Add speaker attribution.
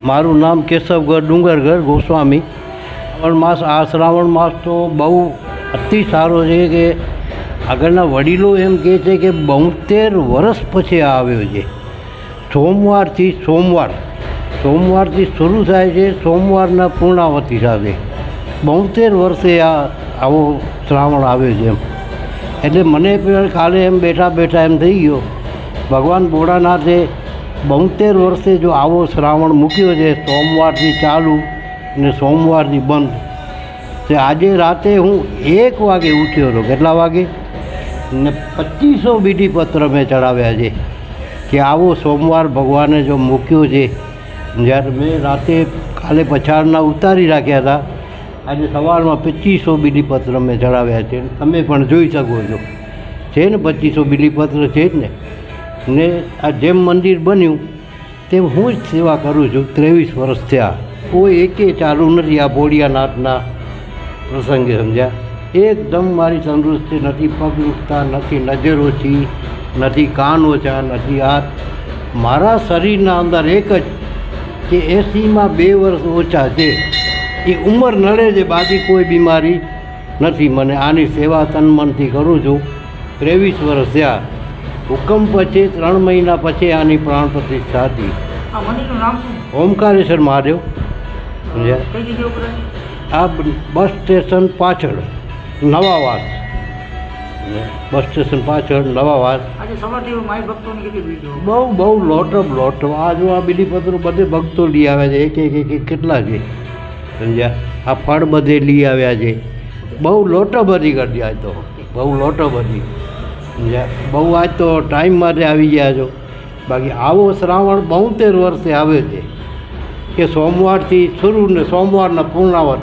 Speaker 1: મારું નામ કેશવગઢ ડુંગરગઢ ગોસ્વામી. શ્રાવણ માસ, આ શ્રાવણ માસ તો બહુ અતિ સારો છે કે આગળના વડીલો એમ કહે છે કે 72 વર્ષ પછી આ આવ્યો છે. સોમવારથી શરૂ થાય છે, સોમવારના પૂર્ણાવતી સાથે 72 વર્ષે આવો શ્રાવણ આવ્યો છે એમ. એટલે મને પણ કાલે એમ બેઠા એમ થઈ ગયો, ભગવાન ભોળાનાથે 72 વર્ષે જો આવો શ્રાવણ મૂક્યો છે, સોમવારથી ચાલુ ને સોમવારથી બંધ. તે આજે રાતે હું 1 વાગે ઉઠ્યો હતો. કેટલા વાગે? ને 2500 બીડીપત્ર મેં ચડાવ્યા છે કે આવો સોમવાર ભગવાને જો મૂક્યો છે. જ્યારે મેં રાતે કાલે પછાડના ઉતારી રાખ્યા હતા, આજે સવારમાં 2500 બીડીપત્ર મેં ચડાવ્યા છે. તમે પણ જોઈ શકો છો, છે ને 2500 બીડીપત્ર છે જ ને. ને આ જેમ મંદિર બન્યું તેમ હું જ સેવા કરું છું. 23 વર્ષ થયા, કોઈ એકે ચાલુ નથી આ ભોળિયાનાથના પ્રસંગે, સમજ્યા? એકદમ મારી તંદુરસ્તી નથી, પગ દુખતા નથી, નજર ઓછી નથી, કાન ઓછા નથી. આ મારા શરીરના અંદર એક જ કે 80માં 2 વર્ષ ઓછા છે, એ ઉંમર નડે છે, બાકી કોઈ બીમારી નથી મને. આની સેવા તન મનથી કરું છું. 23 વર્ષ થયા. હુકમ પછી 3 મહિના પછી આની પ્રાણ પ્રતિષ્ઠા હતી. ઓમકારેશ્વર મહાદેવ. આ બસ સ્ટેશન પાછળ નવાવાસ, બસ સ્ટેશન પાછળ નવાવાસ. બહુ લોટપ. આ જો આ બીલીપત્રો બધે ભક્તો લઈ આવ્યા છે, એક કેટલા છે, સમજ્યા? આ ફળ બધે લઈ આવ્યા છે. બહુ લોટપ હતી કરતી આજ તો, બહુ લોટપ હતી, સમજ્યા? બહુ આજ તો ટાઈમ માટે આવી ગયા છો. બાકી આવો શ્રાવણ 72 વર્ષે આવે છે કે સોમવારથી શરૂ ને સોમવારના પૂર્ણાવત.